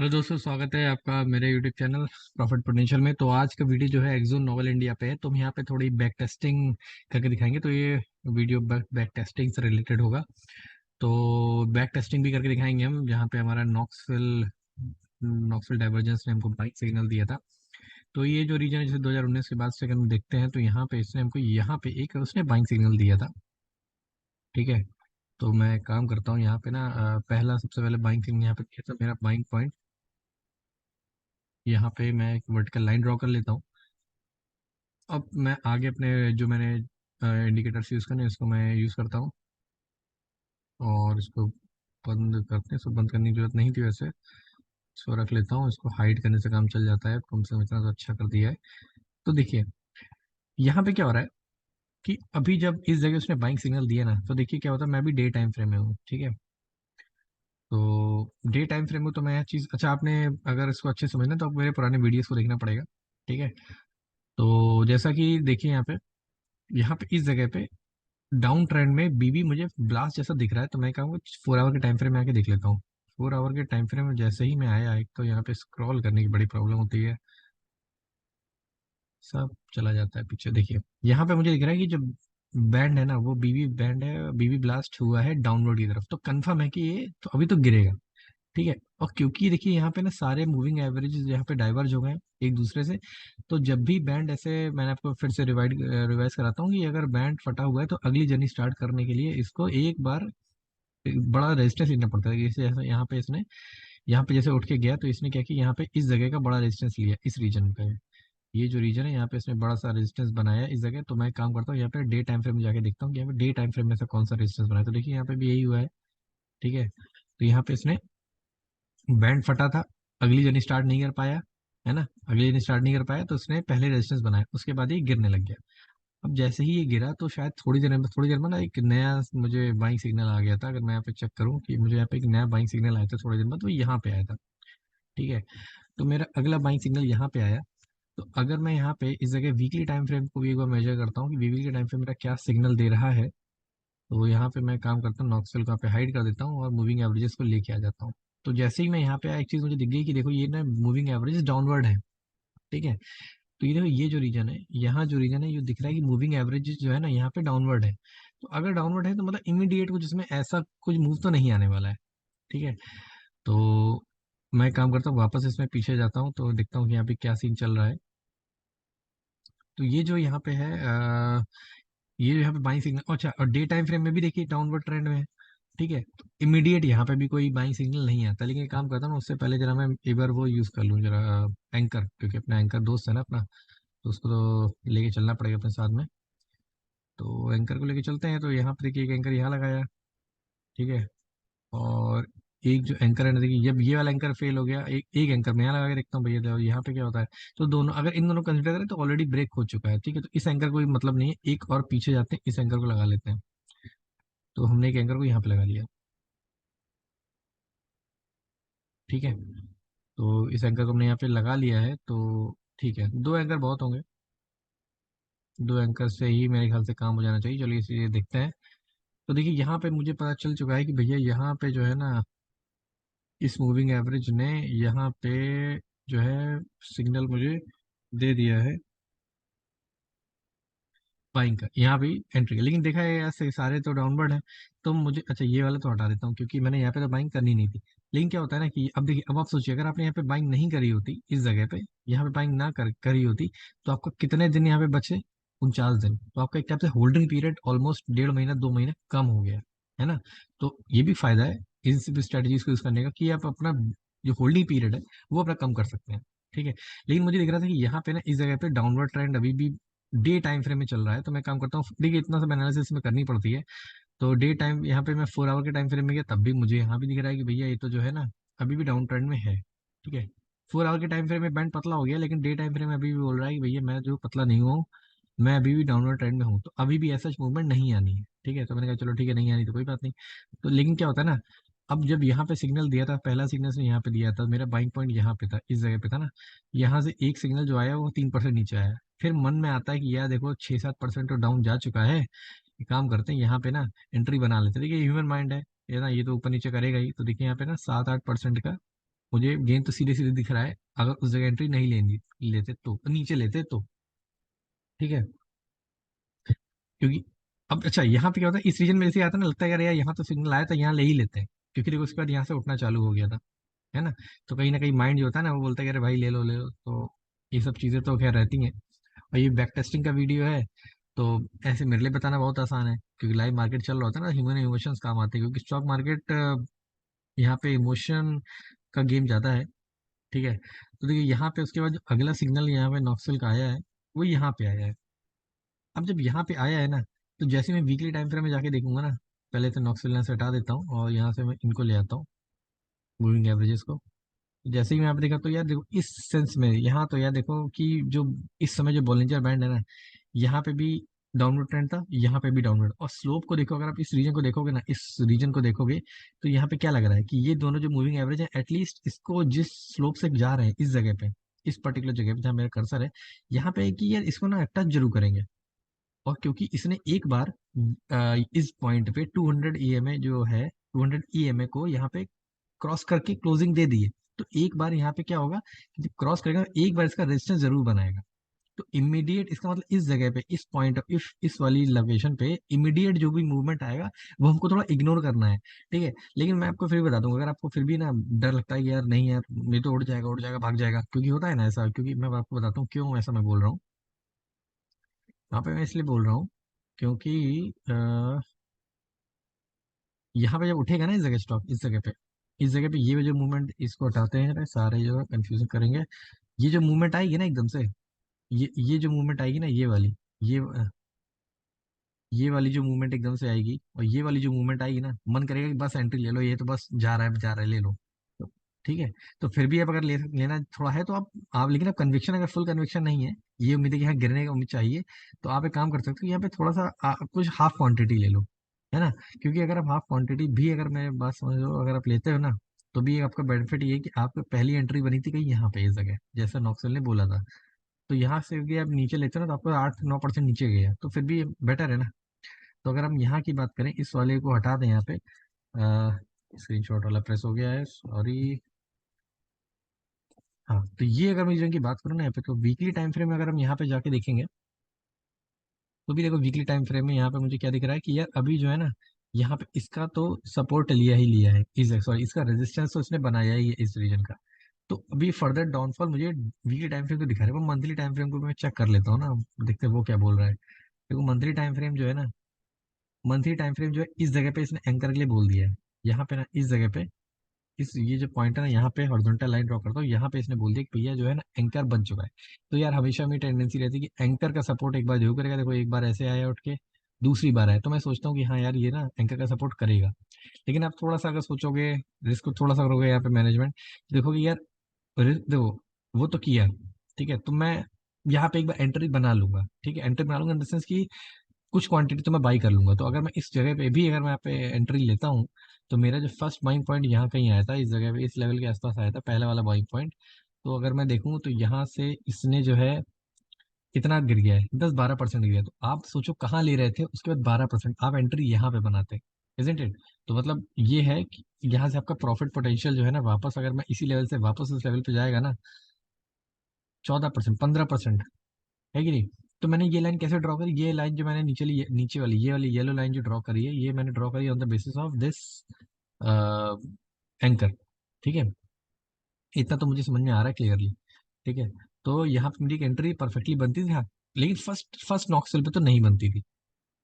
Hello दोस्तों, स्वागत है आपका मेरे यूट्यूब चैनल प्रॉफिट पोटेंशियल में। तो आज का वीडियो जो है एक्सोन नोवेल इंडिया पे है। तो हम यहाँ पे थोड़ी बैक टेस्टिंग करके दिखाएंगे। तो ये वीडियो बैक टेस्टिंग से रिलेटेड होगा। तो बैक टेस्टिंग भी करके दिखाएंगे हम, जहाँ पे हमारा नॉक्सविल नॉक्सविल डाइवर्जेंस ने हमको बाइक सिग्नल दिया था। तो ये जो रीजन है, जैसे 2019 के बाद से अगर हम देखते हैं तो यहाँ पे इसने हमको यहाँ पे एक उसने बाइक सिग्नल दिया था। ठीक है। तो मैं काम करता हूँ यहाँ पे ना, पहला सबसे पहले बाइंग सिग्नल यहाँ पे दिया था। मेरा बाइंग पॉइंट यहाँ पे मैं एक वर्टिकल लाइन ड्रॉ कर लेता हूँ। अब मैं आगे अपने जो मैंने इंडिकेटर्स यूज़ करने, इसको मैं यूज़ करता हूँ और इसको बंद करते हैं। इसको बंद करने की जरूरत नहीं थी वैसे। इसको रख लेता हूँ। इसको हाइड करने से काम चल जाता है, कम से कम इतना तो अच्छा कर दिया है। तो देखिए यहाँ पे क्या हो रहा है कि अभी जब इस जगह उसने बाइंग सिग्नल दिया ना, तो देखिए क्या होता है। मैं भी डे टाइम फ्रेम में हूँ, ठीक है। तो डे टाइम फ्रेम में तो मैं यह चीज़, अच्छा आपने अगर इसको अच्छे से समझना तो आपको मेरे पुराने वीडियोस को देखना पड़ेगा। ठीक है। तो जैसा कि देखिए यहाँ पे इस जगह पे डाउन ट्रेंड में बीबी मुझे ब्लास्ट जैसा दिख रहा है। तो मैं कहूँगा 4 आवर के टाइम फ्रेम में आके देख लेता हूँ। 4 आवर के टाइम फ्रेम में जैसे ही मैं आया, एक तो यहाँ पे स्क्रॉल करने की बड़ी प्रॉब्लम होती है, सब चला जाता है पीछे। देखिए यहाँ पे मुझे दिख रहा है कि जो बैंड है ना, वो बीबी बैंड है, बीबी ब्लास्ट हुआ है डाउनवर्ड की तरफ। तो कंफर्म है कि ये तो अभी तो गिरेगा। ठीक है। और क्योंकि देखिए यहाँ पे ना सारे मूविंग एवरेजेस यहाँ पे डाइवर्ज हो गए हैं एक दूसरे से। तो जब भी बैंड ऐसे, मैंने आपको फिर से रिवाइज कराता हूँ कि अगर बैंड फटा हुआ है तो अगली जर्नी स्टार्ट करने के लिए इसको एक बार एक बड़ा रेजिस्टेंस लेना पड़ता है। जैसे जैसे यहाँ पे जैसे उठ के गया, तो इसने क्या किया, यहाँ पे इस जगह का बड़ा रेजिस्टेंस लिया इस रीजन पे। ये जो रीजन है यहाँ पे इसने बड़ा सा रेजिस्टेंस बनाया है इस जगह। तो मैं काम करता हूँ यहाँ पे डे टाइम फ्रेम में जाके देखता हूँ कि यहाँ पे डे टाइम फ्रेम में से कौन सा रेजिस्टेंस बनाया। तो देखिए यहाँ पे भी यही हुआ है। ठीक है। तो यहाँ पे इसने बैंड फटा था, अगली जर्नी स्टार्ट नहीं कर पाया, है ना। अगली जर्नी स्टार्ट नहीं कर पाया तो उसने पहले रेजिस्टेंस बनाया, उसके बाद ये गिरने लग गया। अब जैसे ही ये गिरा तो शायद थोड़ी देर में ना एक नया मुझे बाइंग सिग्नल आ गया था। अगर मैं यहाँ पे चेक करूँ कि मुझे यहाँ पे एक नया बाइंग सिग्नल आया था थोड़ी देर बाद, तो यहाँ पे आया था। ठीक है। तो मेरा अगला बाइंग सिग्नल यहाँ पे आया। तो अगर मैं यहाँ पे इस जगह वीकली टाइम फ्रेम को भी एक बार मेजर करता हूँ कि वीकली टाइम फ्रेम मेरा क्या सिग्नल दे रहा है, तो यहाँ पे मैं काम करता हूँ, नॉक्सवेल को यहाँ पे हाइड कर देता हूँ और मूविंग एवरेजेस को लेके आ जाता हूँ। तो जैसे ही मैं यहाँ पे आया, एक चीज़ मुझे दिख गई कि देखो ये ना मूविंग एवरेज डाउनवर्ड है। ठीक है। तो ये देखो, ये जो रीजन है, यहाँ जो रीजन है, ये दिख रहा है कि मूविंग एवरेज जो है ना यहाँ पे डाउनवर्ड है। तो अगर डाउनवर्ड है तो मतलब इमीडिएट कुछ इसमें ऐसा कुछ मूव तो नहीं आने वाला है। ठीक है। तो मैं काम करता हूँ, वापस इसमें पीछे जाता हूँ तो देखता हूँ कि यहाँ पे क्या सीन चल रहा है। तो ये जो यहाँ पे है, ये यहाँ पे बाइंग सिग्नल, अच्छा, और डे टाइम फ्रेम में भी देखिए डाउनवर्ड ट्रेंड में है। ठीक है। तो इमीडिएट यहाँ पे भी कोई बाइंग सिग्नल नहीं आता, लेकिन एक काम करता हूँ ना, उससे पहले जरा मैं एक बार वो यूज़ कर लूँ जरा, एंकर, क्योंकि अपना एंकर दोस्त है ना अपना, तो उसको तो लेके चलना पड़ेगा अपने साथ में। तो एंकर को लेके चलते हैं। तो यहाँ पे देखिए एक एंकर यहाँ लगाया। ठीक है। और एक जो एंकर है ना, देखिए जब ये वाला एंकर फेल हो गया, एक एंकर मैं यहाँ लगा के देखता हूँ भैया, देखो यहाँ पे क्या होता है। तो दोनों, अगर इन दोनों कंसिडर करें तो ऑलरेडी ब्रेक हो चुका है। ठीक है। तो इस एंकर को भी मतलब नहीं है, एक और पीछे जाते हैं, इस एंकर को लगा लेते हैं। तो हमने एक एंकर को यहाँ पे लगा लिया। ठीक है। तो इस एंकर को हमने यहाँ पे लगा लिया है। तो ठीक है, 2 एंकर बहुत होंगे। 2 एंकर से ही मेरे ख्याल से काम हो जाना चाहिए। चलिए इसे देखते हैं। तो देखिए यहाँ पे मुझे पता चल चुका है कि भैया यहाँ पे जो है ना, इस मूविंग एवरेज ने यहाँ पे जो है सिग्नल मुझे दे दिया है बाइंग का, यहाँ भी एंट्री का। लेकिन देखा है ऐसे सारे तो डाउनवर्ड है। तो मुझे, अच्छा, ये वाला तो हटा देता हूँ क्योंकि मैंने यहाँ पे तो बाइंग करनी नहीं थी। लेकिन क्या होता है ना कि अब देखिए, अब आप सोचिए अगर आपने यहाँ पे बाइंग नहीं करी होती इस जगह पे, यहाँ पे बाइंग ना करी होती, तो आपको कितने दिन यहाँ पे बचे, 49 दिन। तो आपका एक टाइप से होल्डिंग पीरियड ऑलमोस्ट 1.5 महीना 2 महीने कम हो गया, है ना। तो ये भी फायदा है इन स्ट्रेटेजीज को यूज करने का कि आप अपना जो होल्डिंग पीरियड है वो अपना कम कर सकते हैं। ठीक है। लेकिन मुझे दिख रहा था कि यहाँ पे ना इस जगह पे डाउनवर्ड ट्रेंड अभी भी डे टाइम फ्रेम में चल रहा है। तो मैं काम करता हूँ, देखिए इतना सब एनालिसिस में करनी पड़ती है। तो डे टाइम यहाँ पे मैं 4 आवर के टाइम फ्रेम में गया, तब भी मुझे यहाँ भी दिख रहा है कि भैया ये तो जो है ना अभी भी डाउन ट्रेंड में है। ठीक है। 4 आवर के टाइम फ्रेम में बैंड पतला हो गया, लेकिन डे टाइम फ्रेम में अभी भी बोल रहा है कि भैया मैं जो पतला नहीं हुआ हूँ, मैं अभी भी डाउनवर्ड ट्रेंड में हूँ। तो अभी भी ऐसा मूवमेंट नहीं आनी है। ठीक है। तो मैंने कहा चलो ठीक है, नहीं आनी तो कोई बात नहीं। तो लेकिन क्या होता है ना, अब जब यहाँ पे सिग्नल दिया था, पहला सिग्नल से यहाँ पे दिया था, मेरा बाइंग पॉइंट यहाँ पे था, इस जगह पे था ना। यहाँ से एक सिग्नल जो आया वो 3% नीचे आया। फिर मन में आता है कि यार देखो 6-7% तो डाउन जा चुका है, एक काम करते हैं यहाँ पे ना एंट्री बना लेते हैं। देखिए ह्यूमन माइंड है ये ना, ये तो ऊपर नीचे करेगा ही। तो देखिए यहाँ पे ना 7-8% का मुझे गेंद तो सीधे सीधे दिख रहा है, अगर उस जगह एंट्री नहीं लेनी लेते तो नीचे लेते तो ठीक है। क्योंकि अब अच्छा यहाँ पे क्या होता है, इस रीजन में जैसे आता है ना, लगता है यार यार यहाँ तो सिग्नल आया था, यहाँ ले ही लेते हैं, क्योंकि देखो उसके बाद यहाँ से उठना चालू हो गया था, है ना। तो कहीं ना कहीं माइंड जो होता है ना वो बोलता है कि अरे भाई ले लो ले लो, तो ये सब चीज़ें तो खैर रहती हैं। और ये बैक टेस्टिंग का वीडियो है, तो ऐसे मेरे लिए बताना बहुत आसान है, क्योंकि लाइव मार्केट चल रहा होता है ना, ह्यूमन इमोशंस काम आते हैं, क्योंकि स्टॉक मार्केट यहाँ पे इमोशन का गेम ज़्यादा है। ठीक है, तो देखिए यहाँ पे उसके बाद जो अगला सिग्नल यहाँ पे नॉक्सल का आया है, वो यहाँ पे आया है। अब जब यहाँ पे आया है ना, तो जैसे मैं वीकली टाइम फ्रेम में जाके देखूंगा ना, पहले तो नॉक्सल यहाँ से हटा देता हूँ और यहाँ से मैं इनको ले आता हूँ, मूविंग एवरेजेस को। जैसे ही मैं यहाँ पे देखा तो यार देखो इस सेंस में यहाँ तो यार देखो कि जो इस समय जो बॉलिंजर बैंड है ना, यहाँ पे भी डाउनवर्ड ट्रेंड था, यहाँ पे भी डाउनवर्ड, और स्लोप को देखो, अगर आप इस रीजन को देखोगे ना, इस रीजन को देखोगे, तो यहाँ पे क्या लग रहा है कि ये दोनों जो मूविंग एवरेज है, एटलीस्ट इसको जिस स्लोप से जा रहे हैं इस जगह पे, इस पर्टिकुलर जगह पे जहाँ मेरा कर्सर है, यहाँ पे है कि यार इसको ना टच जरूर करेंगे। और क्योंकि इसने एक बार इस पॉइंट पे 200 ईएमए जो है, 200 ईएमए को यहाँ पे क्रॉस करके क्लोजिंग दे दी है। तो एक बार यहाँ पे क्या होगा कि जब क्रॉस करेगा तो एक बार इसका रेजिस्टेंस जरूर बनाएगा। तो इमीडिएट इसका मतलब इस जगह पे, इस पॉइंट इफ इस वाली लोकेशन पे इमीडिएट जो भी मूवमेंट आएगा वो हमको थोड़ा इग्नोर करना है। ठीक है, लेकिन मैं आपको फिर भी बता दूंगा, अगर आपको फिर भी ना डर लगता है कि यार नहीं यार नहीं तो उड़ जाएगा भाग जाएगा, क्योंकि होता है ना ऐसा, क्योंकि मैं आपको बताता हूँ क्यों ऐसा मैं बोल रहा हूँ। यहाँ पे मैं इसलिए बोल रहा हूँ क्योंकि यहाँ पे जब उठेगा ना इस जगह स्टॉक, इस जगह पे ये जो मूवमेंट, इसको हटाते हैं सारे जो है कंफ्यूजन करेंगे। ये जो मूवमेंट आएगी ना एकदम से, ये जो मूवमेंट आएगी ना, ये ये वाली जो मूवमेंट एकदम से आएगी, और ये वाली जो मूवमेंट आएगी ना, मन करेगा कि बस एंट्री ले लो, ये तो बस जा रहा है ले लो। तो ठीक है, तो फिर भी अब अगर लेना थोड़ा है तो आप लेकिन अब कन्विक्शन, अगर फुल कन्विक्शन नहीं है, ये उम्मीद है कि यहाँ गिरने का उम्मीद चाहिए, तो आप एक काम कर सकते हो, यहाँ पे थोड़ा सा कुछ हाफ क्वांटिटी ले लो, है ना। क्योंकि अगर आप हाफ क्वांटिटी भी, अगर मैं बात समझ लो, अगर आप लेते हो ना, तो भी आपका बेनिफिट ये है कि आपकी पहली एंट्री बनी थी कहीं यहाँ पे इस जगह, जैसा नॉक्सल ने बोला था। तो यहाँ से भी आप नीचे लेते हो ना, तो आपको 8-9% नीचे गया, तो फिर भी बेटर है ना। तो अगर हम यहाँ की बात करें, इस वाले को हटा दें यहाँ पे, स्क्रीन शॉट वाला प्रेस हो गया है, सॉरी। हाँ, तो ये अगर मैं रीजन की बात करूँ ना यहाँ पे, तो वीकली टाइम फ्रेम में अगर हम यहाँ पे जाके देखेंगे, तो भी देखो वीकली टाइम फ्रेम में यहाँ पे मुझे क्या दिख रहा है कि यार अभी जो है ना, यहाँ पे इसका तो सपोर्ट लिया है, इस सॉरी इसका रेजिस्टेंस तो इसने बनाया ही है इस रीजन का। तो अभी फर्दर डाउनफॉल मुझे वीकली टाइम फ्रेम को दिखा रहा है, वो मंथली टाइम फ्रेम को भी मैं चेक कर लेता हूँ ना, देखते हैं वो क्या बोल रहा है। देखो मंथली टाइम फ्रेम जो है ना, मंथली टाइम फ्रेम जो है इस जगह पे इसने एंकर के लिए बोल दिया है, यहाँ पे ना इस जगह पे, इस ये जो पॉइंट है ना, यहाँ पे हॉरिजॉन्टल लाइन ड्रॉ करता हूँ, यहाँ पे इसने बोल दिया कि भैया जो है ना एंकर बन चुका है। तो यार हमेशा मेरी टेंडेंसी रहती है कि एंकर का सपोर्ट एक बार जरूर करेगा, देखो एक बार ऐसे आया उठ के, दूसरी बार आया, तो मैं सोचता हूँ कि हाँ यार ये ना एंकर का सपोर्ट करेगा। लेकिन आप थोड़ा सा अगर सोचोगे, रिस्क को थोड़ा सा करोगे यहाँ पे मैनेजमेंट, देखोगे यार रिस्क देखो, वो तो किया, ठीक है, तो मैं यहाँ पे एक बार एंट्री बना लूंगा, ठीक है, एंट्री बना लूंगा इन द सेंस की कुछ क्वांटिटी तो मैं बाई कर लूंगा। तो अगर मैं इस जगह पे भी, अगर मैं यहाँ पे एंट्री लेता हूँ, तो मेरा जो फर्स्ट बाइंग पॉइंट यहाँ कहीं आया था, इस जगह पे इस लेवल के आसपास आया था पहला वाला बाइंग पॉइंट। तो अगर मैं देखूँ तो यहाँ से इसने जो है कितना गिर गया है, 10-12% गिर गया। तो आप सोचो कहाँ ले रहे थे, उसके बाद 12% आप एंट्री यहाँ पे बनाते, इजंट इट। तो मतलब ये है कि यहाँ से आपका प्रॉफिट पोटेंशियल जो है ना, वापस अगर मैं इसी लेवल से वापस उस लेवल पे जाएगा ना, 14%, 15%, है कि नहीं। तो मैंने ये लाइन कैसे ड्रॉ करी, ये लाइन जो मैंने नीचे वाली ये वाली येलो लाइन जो ड्रॉ करी है, ये मैंने ड्रॉ करी on the basis of this anchor. ठीक है, इतना तो मुझे समझ में आ रहा है क्लियरली। ठीक है, तो यहाँ पे मेरी एंट्री परफेक्टली बनती थी, हाँ, लेकिन फर्स्ट फर्स्ट नॉक्सल पे तो नहीं बनती थी।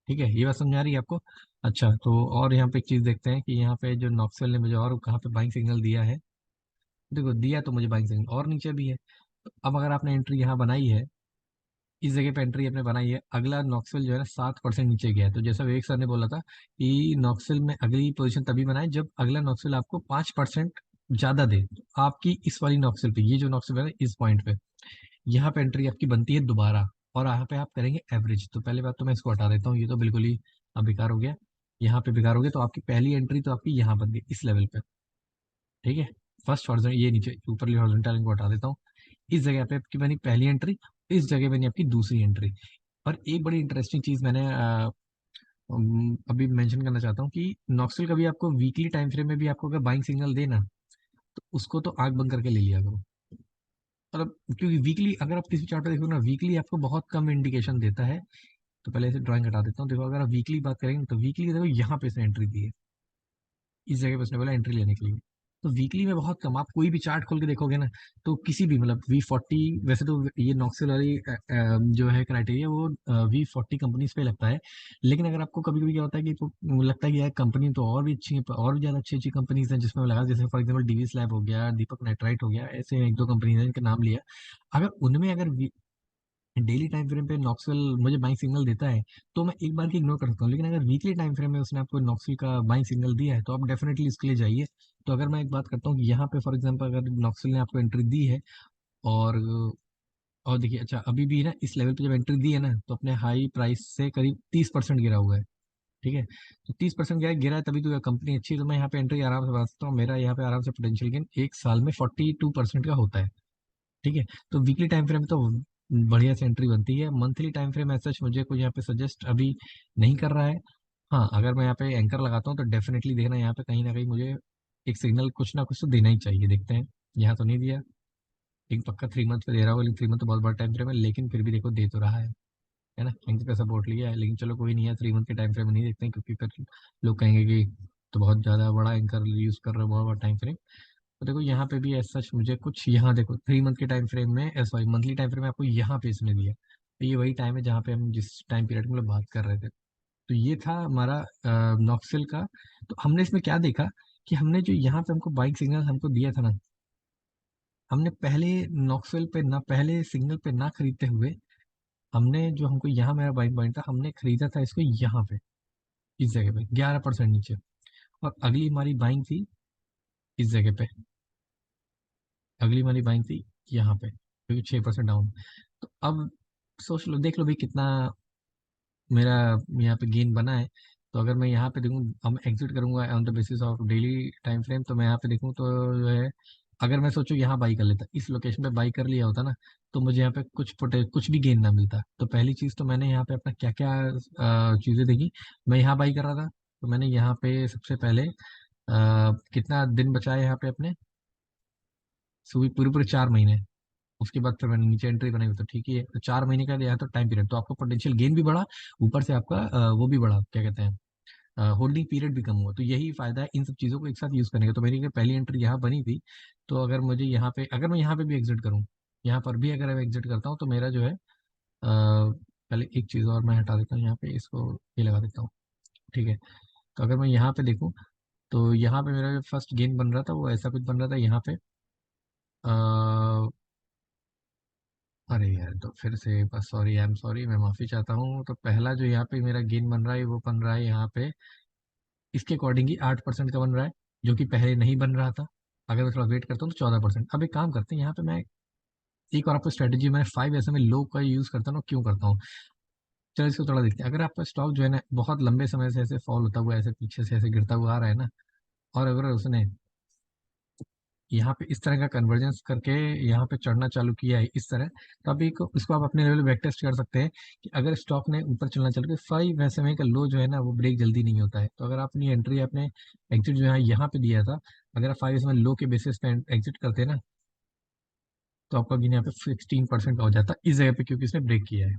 ठीक है, ये बात समझ आ रही है आपको। अच्छा, तो और यहाँ पे एक चीज देखते हैं कि यहाँ पे जो नॉक्सल ने मुझे और कहाँ पे बाइंग सिग्नल दिया है। देखो दिया तो मुझे बाइंग सिग्नल और नीचे भी है। तो अब अगर आपने एंट्री यहाँ बनाई है, इस जगह पे एंट्री आपने बनाई है, अगला नॉक्सल जो है ना 7% नीचे गया है, तो जैसा विवेक सर ने बोला था कि नॉक्सल में अगली पोजीशन तभी बनाए जब अगला नॉक्सल आपको 5% ज्यादा दे। तो आपकी इस वाली नॉक्सल पे, ये जो नॉक्सल है इस पॉइंट पे, यहाँ पे एंट्री आपकी बनती है दोबारा, और यहाँ पे आप करेंगे एवरेज। तो पहले बात तो मैं इसको हटा देता हूँ, ये तो बिल्कुल ही अब बेकार हो गया, यहाँ पे बेकार हो गया। तो आपकी पहली एंट्री तो आपकी यहाँ बन गई इस लेवल पे। ठीक है, फर्स्ट हॉरिजॉन्टल, ये नीचे ऊपरली हॉरिजॉन्टल लाइन को हटा देता हूँ, इस जगह पे आपकी बनी पहली एंट्री, इस जगह बनी आपकी दूसरी एंट्री। और एक बड़ी इंटरेस्टिंग चीज मैंने अभी मेंशन करना चाहता हूँ कि नॉक्सल कभी आपको वीकली टाइम फ्रेम में भी आपको अगर बाइंग सिग्नल देना, तो उसको तो आंख बंद करके ले लिया करो। मतलब क्योंकि वीकली अगर आप किसी चार्ट पे देखो ना, वीकली आपको बहुत कम इंडिकेशन देता है। तो पहले इसे ड्राइंग हटा देता हूँ। देखो अगर आप वीकली बात करेंगे तो वीकली देखो यहाँ पे इसने एंट्री दी है, इस जगह पे उसने बोला एंट्री लेने के लिए। तो वीकली में बहुत कम, आप कोई भी चार्ट खोल के देखोगे ना, तो किसी भी मतलब V40, वैसे तो ये नॉक्सल वाली जो है क्राइटेरिया वो V40 कंपनीज पे लगता है। लेकिन अगर आपको कभी कभी क्या होता है कि लगता है कि यार कंपनी तो और भी अच्छी है, और भी ज़्यादा अच्छी अच्छी कंपनीज हैं जिसमें लगा, जैसे फॉर एग्जाम्पल डीवी स्लैब हो गया, दीपक नाइट्राइट हो गया, ऐसे एक दो कंपनीज हैं जिनका नाम लिया। अगर उनमें अगर डेली टाइम फ्रेम पे नॉक्सल मुझे बाइंग सिग्नल देता है तो मैं एक बार की इग्नोर कर सकता हूँ। लेकिन अगर वीकली टाइम फ्रेम में उसने आपको नॉक्सल का बाइंग सिग्नल दिया है तो आप डेफिनेटली इसके लिए जाइए। तो अगर मैं एक बात करता हूँ कि यहाँ पे फॉर एग्जांपल अगर नॉक्सल ने आपको एंट्री दी है, और देखिए अच्छा अभी भी ना इस लेवल पे जब एंट्री दी है ना तो अपने हाई प्राइस से करीब 30% गिरा हुआ है। ठीक है, तो 30% गिरा है, तभी तो कंपनी अच्छी है, तो मैं यहाँ पे एंट्री आराम से बता सकता हूँ। मेरा यहाँ पे आराम से पोटेंशियल गेन एक साल में 42% का होता है। ठीक है, तो वीकली टाइम फ्रेम तो बढ़िया से एंट्री बनती है। मंथली टाइम फ्रेम ऐसा मुझे कोई यहाँ पे सजेस्ट अभी नहीं कर रहा है। हाँ, अगर मैं यहाँ पे एंकर लगाता हूँ तो डेफिनेटली देखना यहाँ पे कहीं ना कहीं मुझे एक सिग्नल कुछ ना कुछ तो देना ही चाहिए। देखते हैं, यहाँ तो नहीं दिया। एक पक्का 3 मंथ पे दे रहा होगा, लेकिन 3 मंथ तो बहुत बड़ा टाइम फ्रेम है, लेकिन फिर भी देखो दे तो रहा है ना, एंकर का सपोर्ट लिया है। लेकिन चलो कोई नहीं है, 3 मंथ के टाइम फ्रेम में नहीं देखते हैं, क्योंकि फिर लोग कहेंगे कि तो बहुत ज़्यादा बड़ा एंकर यूज़ कर रहे हो, बहुत बड़ा टाइम फ्रेम। तो देखो यहाँ पे भी ऐसा सच मुझे कुछ, यहाँ देखो 3 मंथ के टाइम फ्रेम में, सॉरी मंथली टाइम फ्रेम में आपको यहाँ पे इसने दिया। तो ये वही टाइम है जहाँ पे हम जिस टाइम पीरियड में बात कर रहे थे। तो ये था हमारा नॉक्सल का। तो हमने इसमें क्या देखा कि हमने जो यहाँ पे हमको बाइक सिग्नल हमको दिया था ना, हमने पहले नॉक्सल पे ना, पहले सिग्नल पे ना खरीदते हुए, हमने जो हमको यहाँ मेरा बाइक पॉइंट था, हमने खरीदा था इसको यहाँ पे, इस जगह पे 11% नीचे। और अगली हमारी बाइंग थी इस जगह पे, अगली वाली बाइंग थी यहाँ पे, क्योंकि 6% डाउन। तो अब सोच लो, देख लो भाई कितना मेरा यहाँ पे गेन बना है। तो अगर मैं यहाँ पे देखूँ, अब एग्जिट करूंगा on the basis of daily time frame, तो मैं यहाँ पे देखूँ तो जो है, अगर मैं सोचूं यहाँ बाई कर लेता, इस लोकेशन पे बाई कर लिया होता ना, तो मुझे यहाँ पे कुछ भी गेन ना मिलता। तो पहली चीज़ तो मैंने यहाँ पे अपना क्या क्या चीज़ें देखी। मैं यहाँ बाई कर रहा था, तो मैंने यहाँ पे सबसे पहले कितना दिन बचा है यहाँ पे अपने, सुबह पूरे पूरे 4 महीने। उसके बाद फिर मैंने नीचे एंट्री बनाई, तो ठीक ही है। तो 4 महीने का दिया तो टाइम पीरियड, तो आपका पोटेंशियल गेन भी बढ़ा, ऊपर से आपका वो भी बढ़ा, क्या कहते हैं, होल्डिंग पीरियड भी कम हुआ। तो यही फायदा है इन सब चीज़ों को एक साथ यूज़ करने का। तो मेरी पहली एंट्री यहाँ बनी थी। तो अगर मुझे यहाँ पे, अगर मैं यहाँ पे भी एग्जिट करूँ, यहाँ पर भी अगर मैं एग्जिट करता हूँ, तो मेरा जो है पहले एक चीज़ और मैं हटा देता हूँ, यहाँ पे इसको ये लगा देता हूँ। ठीक है, तो अगर मैं यहाँ पे देखूँ, तो यहाँ पे मेरा जो फर्स्ट गेन बन रहा था वो ऐसा कुछ बन रहा था यहाँ पे। अरे यार, तो फिर से बस सॉरी, आई एम सॉरी, मैं माफ़ी चाहता हूँ। तो पहला जो यहाँ पे मेरा गेन बन रहा है वो बन रहा है यहाँ पे, इसके अकॉर्डिंग ही 8% का बन रहा है, जो कि पहले नहीं बन रहा था। अगर मैं थोड़ा वेट करता हूँ तो 14%। अब एक काम करते हैं, यहाँ पे मैं एक और आपको स्ट्रेटेजी, मैंने 5 SMA लो का यूज़ करता हूँ, क्यों करता हूँ। चलो इसको थोड़ा देखते हैं। अगर आपका स्टॉक जो है ना बहुत लंबे समय से ऐसे फॉल होता हुआ, ऐसे पीछे से ऐसे गिरता हुआ आ रहा है ना, और अगर उसने यहाँ पे इस तरह का कन्वर्जेंस करके यहाँ पे चढ़ना चालू किया है इस तरह, तो अभी को इसको आप अपने लेवल पे बैक टेस्ट कर सकते हैं कि अगर स्टॉक ने ऊपर चलना चालू किया, 5 SMA का लो जो है ना वो ब्रेक जल्दी नहीं होता है। तो अगर आप अपनी एंट्री, आपने एग्जिट जो है यहाँ पे दिया था, अगर आप 5 SMA लो के बेसिस पे एग्जिट करते हैं ना, तो आपका गेन यहाँ पे 16% का हो जाता है इस जगह पे, क्योंकि इसने ब्रेक किया है।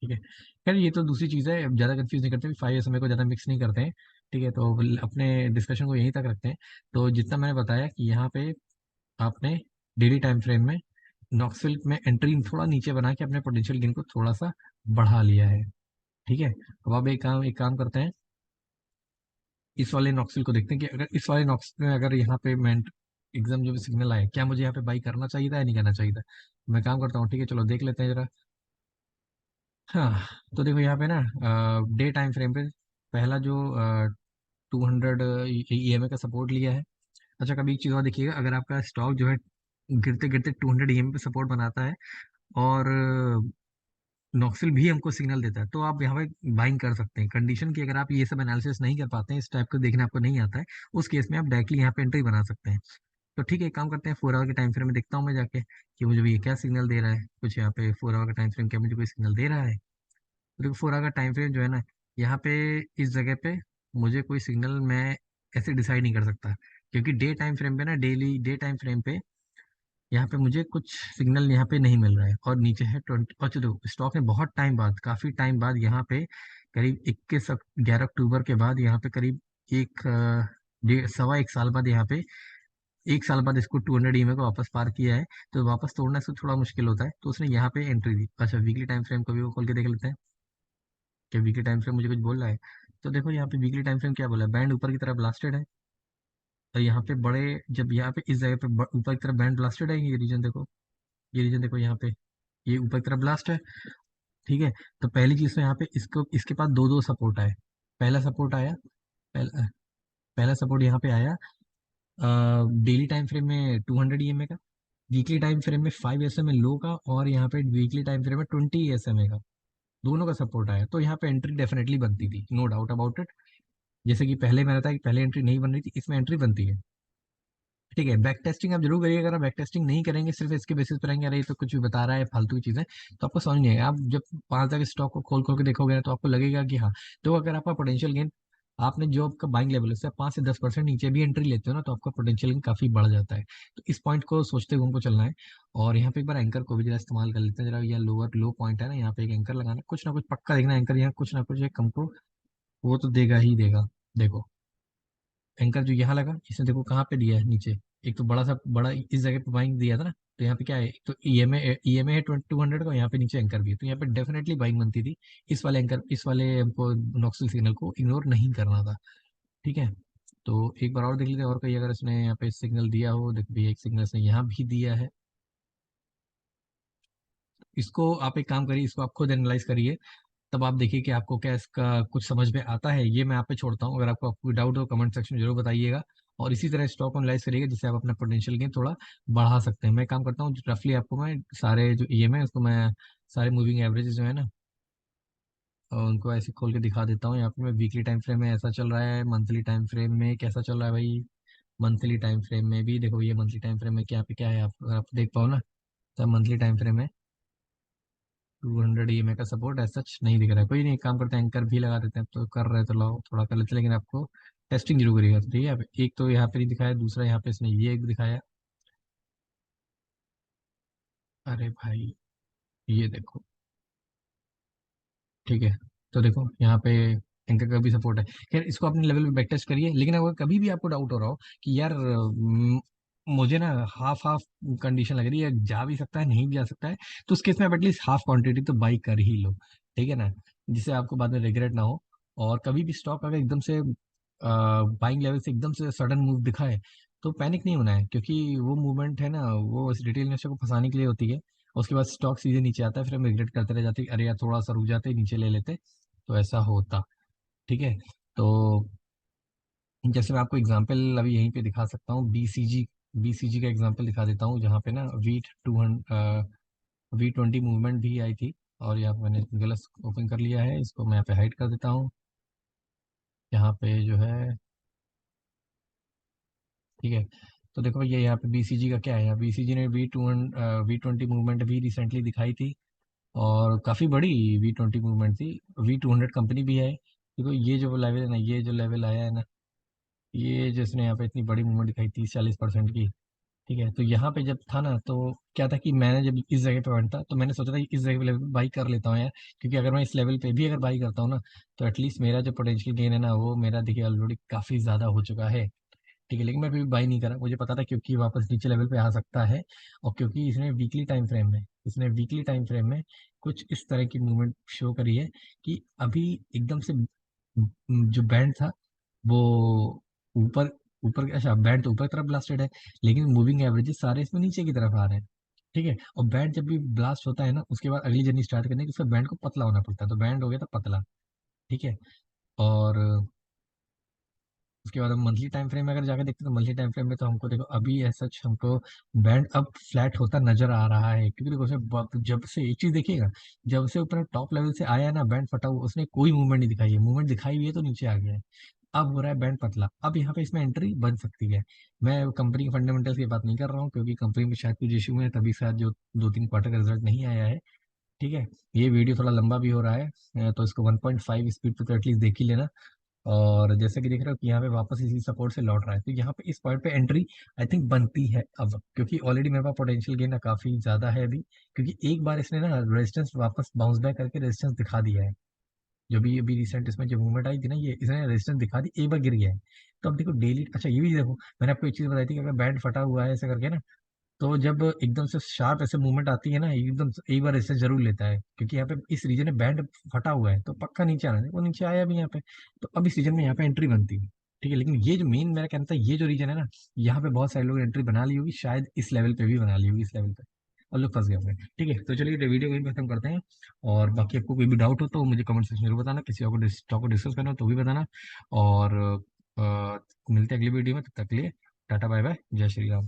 ठीक है, खैर ये तो दूसरी चीज़ है, ज़्यादा कंफ्यूज नहीं करते, 5 SMA को ज़्यादा मिक्स नहीं करते हैं। ठीक है, तो अपने डिस्कशन को यहीं तक रखते हैं। तो जितना मैंने बताया कि यहाँ पे आपने डेली टाइम फ्रेम में नॉक्सिल में एंट्री थोड़ा नीचे बना के अपने पोटेंशियल गेन को थोड़ा सा बढ़ा लिया है। ठीक है, अब आप एक काम करते हैं, इस वाले नॉक्सिल को देखते हैं कि अगर इस वाले नॉक्सिल में अगर यहाँ पे मैं एग्जाम जो भी सिग्नल आए, क्या मुझे यहाँ पे बाई करना चाहिए था या नहीं करना चाहिए था। मैं काम करता हूँ, ठीक है, चलो देख लेते हैं जरा। हाँ, तो देखो यहाँ पे ना डे टाइम फ्रेम पे पहला जो 200 EMA का सपोर्ट लिया है। अच्छा, कभी एक चीज़ और देखिएगा, अगर आपका स्टॉक जो है गिरते गिरते 200 EMA पे सपोर्ट बनाता है, और नॉक्सिल भी हमको सिग्नल देता है, तो आप यहाँ पे बाइंग कर सकते हैं, कंडीशन की अगर आप ये सब एनालिसिस नहीं कर पाते हैं, इस टाइप को देखने आपको नहीं आता है, उस केस में आप डायरेक्टली यहाँ पे एंट्री बना सकते हैं। तो ठीक है, एक काम करते हैं, 4 आवर के टाइम फ्रेम में देखता हूँ मैं जाके कि मुझे भी ये क्या सिग्नल दे रहा है, कुछ यहाँ पे 4 आवर का टाइम फ्रेम क्या मुझे कोई सिग्नल दे रहा है। तो देखो 4 आवर का टाइम फ्रेम जो है ना, यहाँ पे इस जगह पे मुझे कोई सिग्नल, मैं ऐसे डिसाइड नहीं कर सकता। क्योंकि डे टाइम फ्रेम पे ना, डेली डे टाइम फ्रेम पे यहाँ पे मुझे कुछ सिग्नल यहाँ पे नहीं मिल रहा है, और नीचे है 20। और चलो, स्टॉक ने बहुत टाइम बाद, काफी टाइम बाद यहाँ पे करीब 11 अक्टूबर के बाद यहाँ पे करीब एक डेढ़ सवा एक साल बाद यहाँ पे, एक साल बाद इसको 200 EMA को वापस पार किया है। तो वापस तोड़ना इसको थोड़ा मुश्किल होता है, तो उसने यहाँ पे एंट्री दी। अच्छा, वीकली टाइम फ्रेम को भी वो खोल के देख लेते हैं कि वीकली टाइम फ्रेम मुझे कुछ बोल रहा है। तो देखो यहाँ पे वीकली टाइम फ्रेम क्या बोला है, बैंड ऊपर की तरफ ब्लास्टेड है। और यहाँ पे बड़े, जब यहाँ पे इस जगह पे ऊपर की तरफ बैंड ब्लास्टेड है, ये रीजन देखो, ये रीजन देखो यहाँ पे, ये ऊपर की तरफ ब्लास्ट है। ठीक है। तो पहली चीज तो यहाँ पे इसको, इसके पास दो दो सपोर्ट आए। पहला सपोर्ट आया, पहला पहला सपोर्ट यहाँ पे आया डेली टाइम फ्रेम में 200 EMA का, वीकली टाइम फ्रेम में 5 SMA लो का, और यहाँ पे वीकली टाइम फ्रेम में 20 SMA का, दोनों का सपोर्ट आया। तो यहाँ पे एंट्री डेफिनेटली बनती थी, नो डाउट अबाउट इट। जैसे कि पहले मैंने बताया कि पहले एंट्री नहीं बन रही थी, इसमें एंट्री बनती है। ठीक है, बैक टेस्टिंग आप जरूर करिएगा। अगर आप बैक टेस्टिंग नहीं करेंगे, सिर्फ इसके बेसिस पर रहेंगे, अरे ये तो कुछ भी बता रहा है, फालतू की चीजें, तो आपको समझ नहीं आएगा। आप जब 5 तक स्टॉक को खोल खोल के देखोगे ना, तो आपको लगेगा कि हाँ। तो अगर आपका पोटेंशियल गेन, आपने जो आपका बाइंग लेवल है उससे 5 से 10% नीचे भी एंट्री लेते हो ना, तो आपका पोटेंशियल गेन काफी बढ़ जाता है। तो इस पॉइंट को सोचते हुए हमको चलना है। और यहाँ पे एक बार एंकर को भी जरा इस्तेमाल कर लेते हैं जरा, या लोअर लो पॉइंट है ना, यहाँ पे एक एंकर लगाना, कुछ ना कुछ पक्का देखना, एंकर यहाँ कुछ ना कुछ एक हमको वो तो देगा ही देगा। देखो, एंकर जो यहाँ लगा, इसने देखो कहाँ पे दिया है, नीचे। एक तो बड़ा सा बड़ा इस जगह पे बाइंग दिया था ना, तो यहाँ पे क्या है, एक तो ईएमए है 200 का, यहाँ पे नीचे एंकर भी है, तो यहाँ पे डेफिनेटली बाइंग बनती थी। इस वाले एंकर, इस वाले हमको नॉक्सल सिग्नल को इग्नोर नहीं करना था। ठीक है। तो एक बार और देख लेते हैं, और कहीं अगर इसने यहाँ पे सिग्नल दिया हो। देखो भैया, एक सिग्नल इसने यहाँ भी दिया है। इसको आप एक काम करिए, इसको आप खुद एनालाइज करिए, तब आप देखिए कि आपको क्या इसका कुछ समझ में आता है। ये मैं आप पे छोड़ता हूँ, अगर आपको कोई डाउट हो कमेंट सेक्शन में जरूर बताइएगा। और इसी तरह स्टॉक एनालाइज करिएगा, जिससे आप अपना पोटेंशियल गेन थोड़ा बढ़ा सकते हैं। मैं काम करता हूँ रफली, आपको मैं सारे जो ईएमए उसको मैं, सारे मूविंग एवरेजेस जो है ना, और उनको ऐसे खोल के दिखा देता हूँ। यहाँ पे मैं वीकली टाइम फ्रेम में ऐसा चल रहा है, मंथली टाइम फ्रेम में कैसा चल रहा है भाई। मंथली टाइम फ्रेम में भी देखो, ये मंथली टाइम फ्रेम में क्या पे क्या है, आप देख पाओ ना। तो मंथली टाइम फ्रेम में 200 EMA का सपोर्ट ऐसा सच नहीं दिख रहा है। कोई नहीं, एक काम करते हैं, एंकर भी लगा देते हैं। तो कर रहे हैं तो लाओ थोड़ा कर लेते हैं, लेकिन आपको टेस्टिंग जरूर करिएगा। तो ठीक है, एक तो यहाँ पे नहीं दिखाया, दूसरा यहाँ पे इसने ये एक दिखाया। अरे भाई, ये देखो। ठीक है। तो देखो यहाँ पे एंकर का भी सपोर्ट है। खैर, इसको अपने लेवल पे बैक टेस्ट करिए, लेकिन अगर कभी भी आपको डाउट हो रहा हो कि यार मुझे ना हाफ हाफ कंडीशन लग रही है, जा भी सकता है नहीं भी जा सकता है, तो उस केस में आप एटलीस्ट हाफ क्वांटिटी तो बाई कर ही लो। ठीक है ना, जिससे आपको बाद में रिग्रेट ना हो। और कभी भी स्टॉक अगर एकदम से बाइंग लेवल से एकदम से सडन मूव दिखाए, तो पैनिक नहीं होना है, क्योंकि वो मूवमेंट है ना, वो रिटेल इन्वेस्टर को फंसाने के लिए होती है। उसके बाद स्टॉक सीधे नीचे आता है, फिर हम रिग्रेट करते रह जाते हैं, अरे यार थोड़ा सा रुक जाते नीचे ले लेते, तो ऐसा होता। ठीक है। तो जैसे मैं आपको एग्जांपल अभी यहीं पे दिखा सकता हूँ, बीसीजी का एग्जांपल दिखा देता हूँ, जहाँ पे ना V20 मूवमेंट भी आई थी। और यहाँ पे मैंने गलत ओपन कर लिया है, इसको मैं यहाँ पे हाइड कर देता हूँ। यहाँ पे जो है, ठीक है। तो देखो ये यहाँ पे बीसीजी का क्या है, यहाँ बीसीजी ने V20 मूवमेंट भी रिसेंटली दिखाई थी, और काफ़ी बड़ी V20 मूवमेंट थी। V200 कंपनी भी है। देखो ये जो लेवल है ना, ये जो लेवल आया है ना, ये जिसने यहाँ पे इतनी बड़ी मूवमेंट दिखाई 30-40% की। ठीक है। तो यहाँ पे जब था ना, तो क्या था कि मैंने जब इस जगह पे बैठा था, तो मैंने सोचा था कि इस जगह पे लेवल पे बाई कर लेता हूँ यार, क्योंकि अगर मैं इस लेवल पे भी अगर बाई करता हूँ ना, तो एटलीस्ट मेरा जो पोटेंशियल गेन है ना, वो मेरा देखिए ऑलरेडी काफ़ी ज़्यादा हो चुका है। ठीक है, लेकिन मैं फिर भी बाई नहीं करा, मुझे पता था क्योंकि वापस नीचे लेवल पे आ सकता है। और क्योंकि इसने वीकली टाइम फ्रेम में कुछ इस तरह की मूवमेंट शो करी है, कि अभी एकदम से जो बैंड था वो ऊपर, ऊपर, अच्छा बैंड तो ऊपर तरफ ब्लास्टेड है, लेकिन मूविंग एवरेजेस सारे इसमें नीचे की तरफ आ रहे हैं। ठीक है। और बैंड जब भी ब्लास्ट होता है ना, उसके बाद अगली जर्नी स्टार्ट करने की, उसका बैंड को पतला होना पड़ता है, तो बैंड हो गया था पतला। ठीक है। और उसके बाद हम मंथली टाइम फ्रेम में अगर जाकर देखते हैं, तो मंथली टाइम फ्रेम में तो हमको देखो अभी ऐसा हमको बैंड अब फ्लैट होता नजर आ रहा है, क्योंकि देखो जब से एक चीज देखिएगा, जब से ऊपर टॉप लेवल से आया है ना बैंड फटा हुआ, उसने कोई मूवमेंट नहीं दिखाई है, मूवमेंट दिखाई हुई है तो नीचे आ गया है। अब हो रहा है बैंड पतला, अब यहाँ पे इसमें एंट्री बन सकती है। मैं कंपनी के फंडामेंटल्स की बात नहीं कर रहा हूँ, क्योंकि कंपनी में शायद कुछ इशू है, तभी शायद जो 2-3 क्वार्टर का रिजल्ट नहीं आया है। ठीक है। ये वीडियो थोड़ा लंबा भी हो रहा है, तो इसको 1.5 स्पीड पे तो एटलीस्ट देख ही लेना। और जैसा कि देख रहे हो कि यहाँ पे वापस इसी सपोर्ट से लौट रहा है, तो यहाँ पे इस पॉइंट पे एंट्री आई थिंक बनती है अब, क्योंकि ऑलरेडी मेरे पास पोटेंशियल गेन काफी ज्यादा है अभी, क्योंकि एक बार इसने ना रेजिस्टेंस वापस बाउंस बैक करके रेजिस्टेंस दिखा दिया है। जो भी अभी रिसेंट इसमें जो मूवमेंट आई थी ना, ये इसने रेजिस्टेंस दिखा दी, एक बार गिर गया है। तो अब देखो डेली, अच्छा ये भी देखो, मैंने आपको एक चीज बताई थी कि अगर बैंड फटा हुआ है ऐसे करके ना, तो जब एकदम से शार्प ऐसे मूवमेंट आती है ना एकदम से, एक बार ऐसे जरूर लेता है, क्योंकि यहाँ पे इस रीजन में बैंड फटा हुआ है तो पक्का नीचे आना है, वो नीचे आया भी यहाँ पे। तो अब इस रीजन में यहाँ पे एंट्री बनती है। ठीक है, लेकिन ये जो मेन मेरा कहना था, ये जो रीजन है ना, यहाँ पे बहुत सारे लोग एंट्री बना ली होगी, शायद इस लेवल पे भी बना ली होगी, इस लेवल पे, और लोग फंस गए होंगे। ठीक है, तो चलिए वीडियो को खत्म करते हैं। और बाकी आपको कोई भी डाउट हो तो मुझे कमेंट सेक्शन में जरूर बताना, किसी और को टॉप को डिस्कस करना हो तो भी बताना। और मिलते हैं अगली वीडियो में, तब तक के लिए टाटा बाय बाय, जय श्री राम।